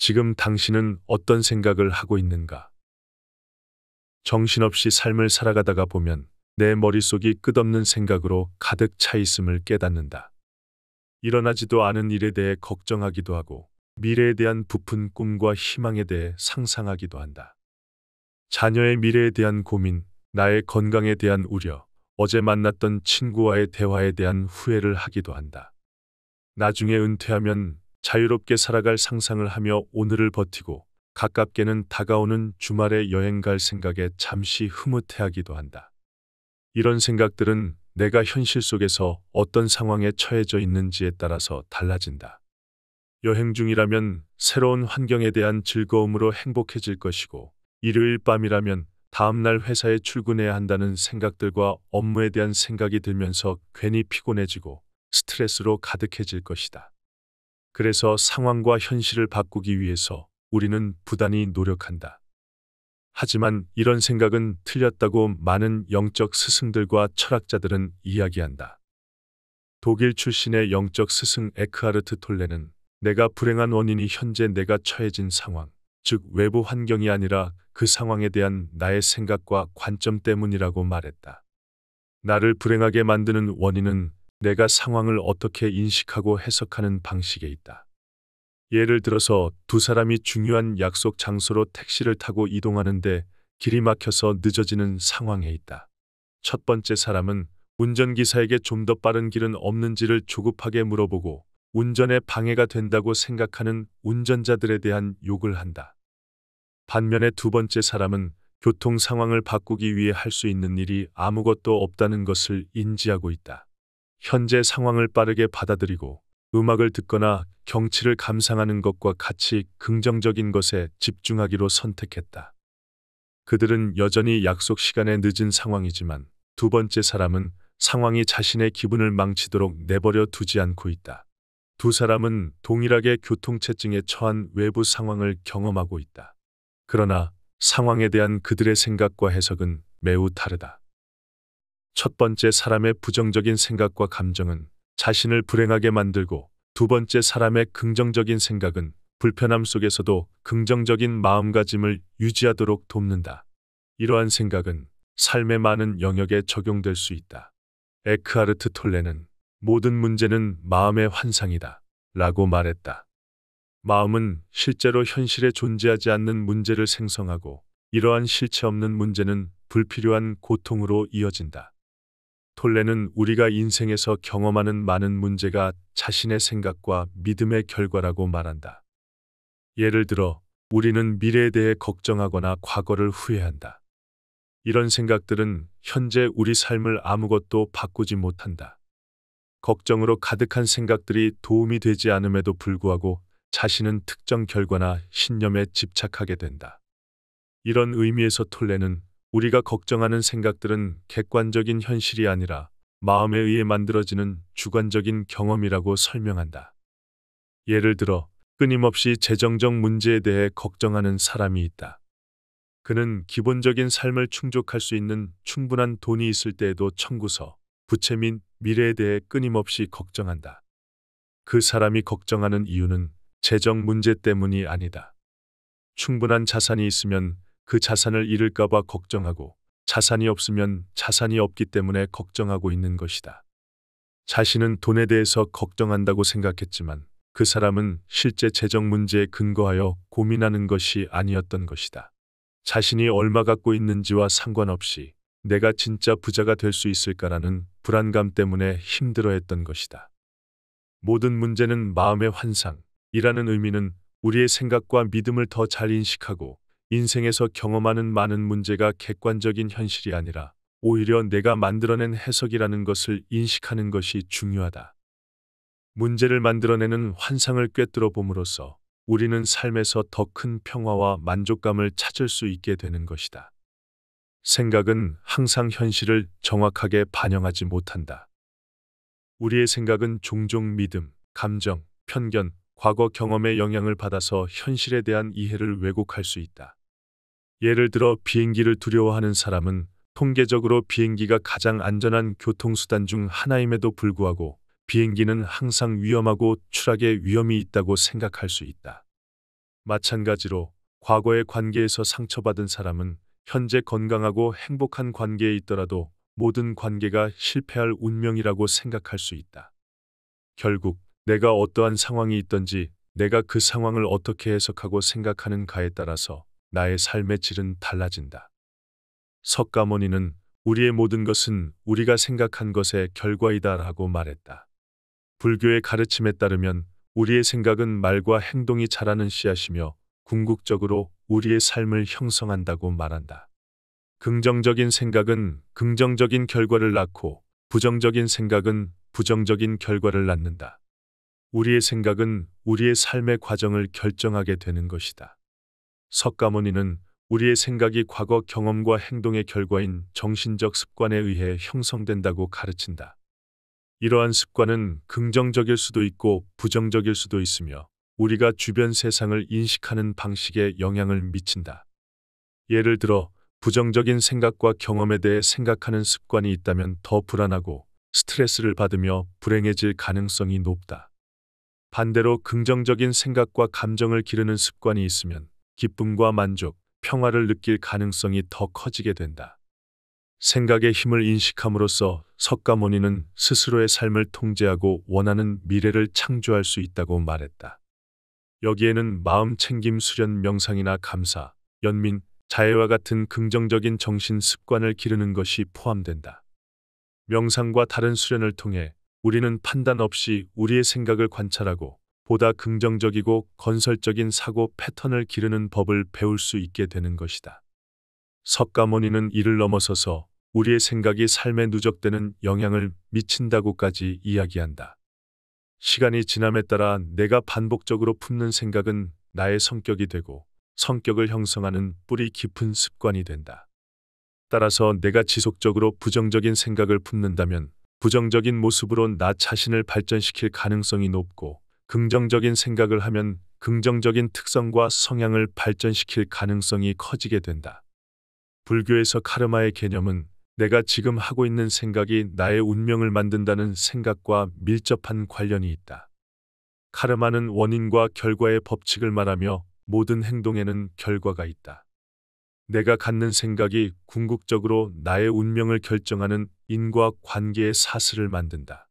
지금 당신은 어떤 생각을 하고 있는가? 정신없이 삶을 살아가다가 보면 내 머릿속이 끝없는 생각으로 가득 차 있음을 깨닫는다. 일어나지도 않은 일에 대해 걱정하기도 하고 미래에 대한 부푼 꿈과 희망에 대해 상상하기도 한다. 자녀의 미래에 대한 고민, 나의 건강에 대한 우려, 어제 만났던 친구와의 대화에 대한 후회를 하기도 한다. 나중에 은퇴하면 자유롭게 살아갈 상상을 하며 오늘을 버티고 가깝게는 다가오는 주말에 여행 갈 생각에 잠시 흐뭇해하기도 한다. 이런 생각들은 내가 현실 속에서 어떤 상황에 처해져 있는지에 따라서 달라진다. 여행 중이라면 새로운 환경에 대한 즐거움으로 행복해질 것이고, 일요일 밤이라면 다음날 회사에 출근해야 한다는 생각들과 업무에 대한 생각이 들면서 괜히 피곤해지고 스트레스로 가득해질 것이다. 그래서 상황과 현실을 바꾸기 위해서 우리는 부단히 노력한다. 하지만 이런 생각은 틀렸다고 많은 영적 스승들과 철학자들은 이야기한다. 독일 출신의 영적 스승 에크하르트 톨레는 내가 불행한 원인이 현재 내가 처해진 상황, 즉 외부 환경이 아니라 그 상황에 대한 나의 생각과 관점 때문이라고 말했다. 나를 불행하게 만드는 원인은 내가 상황을 어떻게 인식하고 해석하는 방식에 있다. 예를 들어서 두 사람이 중요한 약속 장소로 택시를 타고 이동하는데 길이 막혀서 늦어지는 상황에 있다. 첫 번째 사람은 운전기사에게 좀 더 빠른 길은 없는지를 조급하게 물어보고 운전에 방해가 된다고 생각하는 운전자들에 대한 욕을 한다. 반면에 두 번째 사람은 교통 상황을 바꾸기 위해 할 수 있는 일이 아무것도 없다는 것을 인지하고 있다. 현재 상황을 빠르게 받아들이고 음악을 듣거나 경치를 감상하는 것과 같이 긍정적인 것에 집중하기로 선택했다. 그들은 여전히 약속 시간에 늦은 상황이지만 두 번째 사람은 상황이 자신의 기분을 망치도록 내버려 두지 않고 있다. 두 사람은 동일하게 교통체증에 처한 외부 상황을 경험하고 있다. 그러나 상황에 대한 그들의 생각과 해석은 매우 다르다. 첫 번째 사람의 부정적인 생각과 감정은 자신을 불행하게 만들고 두 번째 사람의 긍정적인 생각은 불편함 속에서도 긍정적인 마음가짐을 유지하도록 돕는다. 이러한 생각은 삶의 많은 영역에 적용될 수 있다. 에크하르트 톨레는 모든 문제는 마음의 환상이다 라고 말했다. 마음은 실제로 현실에 존재하지 않는 문제를 생성하고 이러한 실체 없는 문제는 불필요한 고통으로 이어진다. 톨레는 우리가 인생에서 경험하는 많은 문제가 자신의 생각과 믿음의 결과라고 말한다. 예를 들어 우리는 미래에 대해 걱정하거나 과거를 후회한다. 이런 생각들은 현재 우리 삶을 아무것도 바꾸지 못한다. 걱정으로 가득한 생각들이 도움이 되지 않음에도 불구하고 자신은 특정 결과나 신념에 집착하게 된다. 이런 의미에서 톨레는 우리가 걱정하는 생각들은 객관적인 현실이 아니라 마음에 의해 만들어지는 주관적인 경험이라고 설명한다. 예를 들어 끊임없이 재정적 문제에 대해 걱정하는 사람이 있다. 그는 기본적인 삶을 충족할 수 있는 충분한 돈이 있을 때에도 청구서, 부채 및 미래에 대해 끊임없이 걱정한다. 그 사람이 걱정하는 이유는 재정 문제 때문이 아니다. 충분한 자산이 있으면 그 자산을 잃을까 봐 걱정하고 자산이 없으면 자산이 없기 때문에 걱정하고 있는 것이다. 자신은 돈에 대해서 걱정한다고 생각했지만 그 사람은 실제 재정 문제에 근거하여 고민하는 것이 아니었던 것이다. 자신이 얼마 갖고 있는지와 상관없이 내가 진짜 부자가 될 수 있을까라는 불안감 때문에 힘들어했던 것이다. 모든 문제는 마음의 환상이라는 의미는 우리의 생각과 믿음을 더 잘 인식하고 인생에서 경험하는 많은 문제가 객관적인 현실이 아니라 오히려 내가 만들어낸 해석이라는 것을 인식하는 것이 중요하다. 문제를 만들어내는 환상을 꿰뚫어 봄으로써 우리는 삶에서 더 큰 평화와 만족감을 찾을 수 있게 되는 것이다. 생각은 항상 현실을 정확하게 반영하지 못한다. 우리의 생각은 종종 믿음, 감정, 편견, 과거 경험의 영향을 받아서 현실에 대한 이해를 왜곡할 수 있다. 예를 들어 비행기를 두려워하는 사람은 통계적으로 비행기가 가장 안전한 교통수단 중 하나임에도 불구하고 비행기는 항상 위험하고 추락의 위험이 있다고 생각할 수 있다. 마찬가지로 과거의 관계에서 상처받은 사람은 현재 건강하고 행복한 관계에 있더라도 모든 관계가 실패할 운명이라고 생각할 수 있다. 결국 내가 어떠한 상황이 있든지 내가 그 상황을 어떻게 해석하고 생각하는가에 따라서 나의 삶의 질은 달라진다. 석가모니는 우리의 모든 것은 우리가 생각한 것의 결과이다라고 말했다. 불교의 가르침에 따르면 우리의 생각은 말과 행동이 자라는 씨앗이며 궁극적으로 우리의 삶을 형성한다고 말한다. 긍정적인 생각은 긍정적인 결과를 낳고 부정적인 생각은 부정적인 결과를 낳는다. 우리의 생각은 우리의 삶의 과정을 결정하게 되는 것이다. 석가모니는 우리의 생각이 과거 경험과 행동의 결과인 정신적 습관에 의해 형성된다고 가르친다. 이러한 습관은 긍정적일 수도 있고 부정적일 수도 있으며 우리가 주변 세상을 인식하는 방식에 영향을 미친다. 예를 들어 부정적인 생각과 경험에 대해 생각하는 습관이 있다면 더 불안하고 스트레스를 받으며 불행해질 가능성이 높다. 반대로 긍정적인 생각과 감정을 기르는 습관이 있으면 기쁨과 만족, 평화를 느낄 가능성이 더 커지게 된다. 생각의 힘을 인식함으로써 석가모니는 스스로의 삶을 통제하고 원하는 미래를 창조할 수 있다고 말했다. 여기에는 마음 챙김 수련 명상이나 감사, 연민, 자애와 같은 긍정적인 정신 습관을 기르는 것이 포함된다. 명상과 다른 수련을 통해 우리는 판단 없이 우리의 생각을 관찰하고 보다 긍정적이고 건설적인 사고 패턴을 기르는 법을 배울 수 있게 되는 것이다. 석가모니는 이를 넘어서서 우리의 생각이 삶에 누적되는 영향을 미친다고까지 이야기한다. 시간이 지남에 따라 내가 반복적으로 품는 생각은 나의 성격이 되고 성격을 형성하는 뿌리 깊은 습관이 된다. 따라서 내가 지속적으로 부정적인 생각을 품는다면 부정적인 모습으로 나 자신을 발전시킬 가능성이 높고 긍정적인 생각을 하면 긍정적인 특성과 성향을 발전시킬 가능성이 커지게 된다. 불교에서 카르마의 개념은 내가 지금 하고 있는 생각이 나의 운명을 만든다는 생각과 밀접한 관련이 있다. 카르마는 원인과 결과의 법칙을 말하며 모든 행동에는 결과가 있다. 내가 갖는 생각이 궁극적으로 나의 운명을 결정하는 인과 관계의 사슬을 만든다.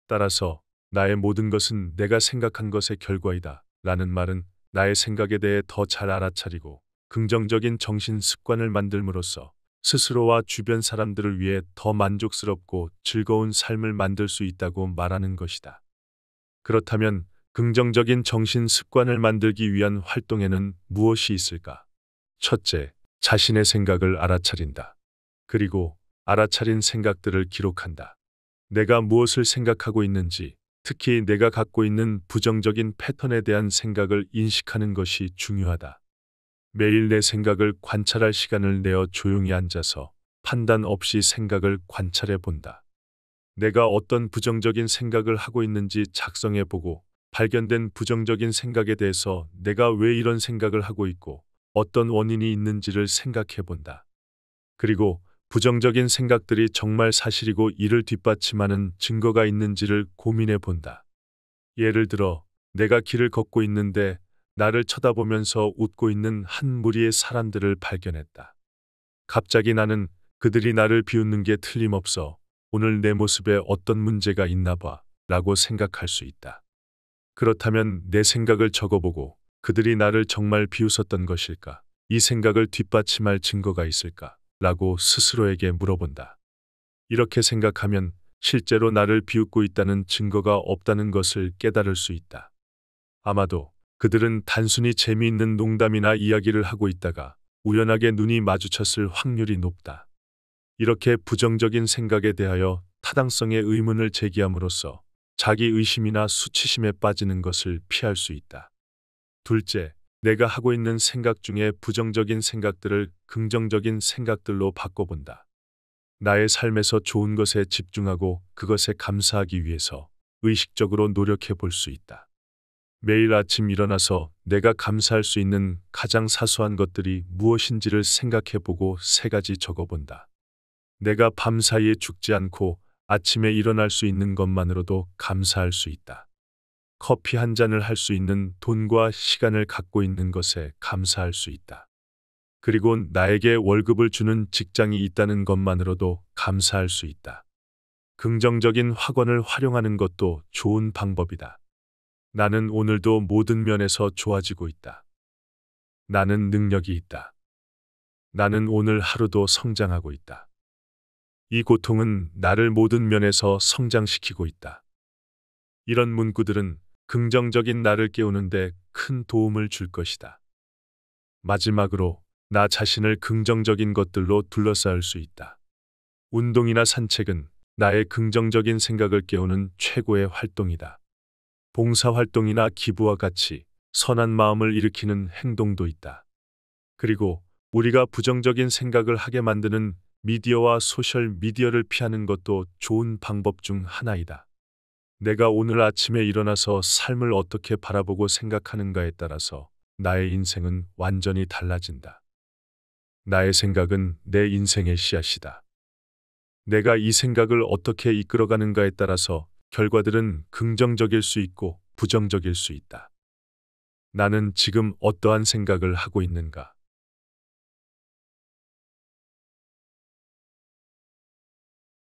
따라서 나의 모든 것은 내가 생각한 것의 결과이다 라는 말은 나의 생각에 대해 더 잘 알아차리고 긍정적인 정신 습관을 만들므로써 스스로와 주변 사람들을 위해 더 만족스럽고 즐거운 삶을 만들 수 있다고 말하는 것이다. 그렇다면 긍정적인 정신 습관을 만들기 위한 활동에는 무엇이 있을까? 첫째, 자신의 생각을 알아차린다. 그리고 알아차린 생각들을 기록한다. 내가 무엇을 생각하고 있는지, 특히 내가 갖고 있는 부정적인 패턴에 대한 생각을 인식하는 것이 중요하다. 매일 내 생각을 관찰할 시간을 내어 조용히 앉아서 판단 없이 생각을 관찰해 본다. 내가 어떤 부정적인 생각을 하고 있는지 작성해 보고 발견된 부정적인 생각에 대해서 내가 왜 이런 생각을 하고 있고 어떤 원인이 있는지를 생각해 본다. 그리고 부정적인 생각들이 정말 사실이고 이를 뒷받침하는 증거가 있는지를 고민해 본다. 예를 들어 내가 길을 걷고 있는데 나를 쳐다보면서 웃고 있는 한 무리의 사람들을 발견했다. 갑자기 나는 그들이 나를 비웃는 게 틀림없어. 오늘 내 모습에 어떤 문제가 있나 봐 라고 생각할 수 있다. 그렇다면 내 생각을 적어보고 그들이 나를 정말 비웃었던 것일까? 이 생각을 뒷받침할 증거가 있을까? 라고 스스로에게 물어본다. 이렇게 생각하면 실제로 나를 비웃고 있다는 증거가 없다는 것을 깨달을 수 있다. 아마도 그들은 단순히 재미있는 농담이나 이야기를 하고 있다가 우연하게 눈이 마주쳤을 확률이 높다. 이렇게 부정적인 생각에 대하여 타당성의 의문을 제기함으로써 자기 의심이나 수치심에 빠지는 것을 피할 수 있다. 둘째, 내가 하고 있는 생각 중에 부정적인 생각들을 긍정적인 생각들로 바꿔본다. 나의 삶에서 좋은 것에 집중하고 그것에 감사하기 위해서 의식적으로 노력해 볼 수 있다. 매일 아침 일어나서 내가 감사할 수 있는 가장 사소한 것들이 무엇인지를 생각해 보고 3가지 적어본다. 내가 밤사이에 죽지 않고 아침에 일어날 수 있는 것만으로도 감사할 수 있다. 커피 한 잔을 할 수 있는 돈과 시간을 갖고 있는 것에 감사할 수 있다. 그리고 나에게 월급을 주는 직장이 있다는 것만으로도 감사할 수 있다. 긍정적인 확언을 활용하는 것도 좋은 방법이다. 나는 오늘도 모든 면에서 좋아지고 있다. 나는 능력이 있다. 나는 오늘 하루도 성장하고 있다. 이 고통은 나를 모든 면에서 성장시키고 있다. 이런 문구들은 긍정적인 나를 깨우는데 큰 도움을 줄 것이다. 마지막으로 나 자신을 긍정적인 것들로 둘러싸을 수 있다. 운동이나 산책은 나의 긍정적인 생각을 깨우는 최고의 활동이다. 봉사활동이나 기부와 같이 선한 마음을 일으키는 행동도 있다. 그리고 우리가 부정적인 생각을 하게 만드는 미디어와 소셜 미디어를 피하는 것도 좋은 방법 중 하나이다. 내가 오늘 아침에 일어나서 삶을 어떻게 바라보고 생각하는가에 따라서 나의 인생은 완전히 달라진다. 나의 생각은 내 인생의 씨앗이다. 내가 이 생각을 어떻게 이끌어가는가에 따라서 결과들은 긍정적일 수 있고 부정적일 수 있다. 나는 지금 어떠한 생각을 하고 있는가?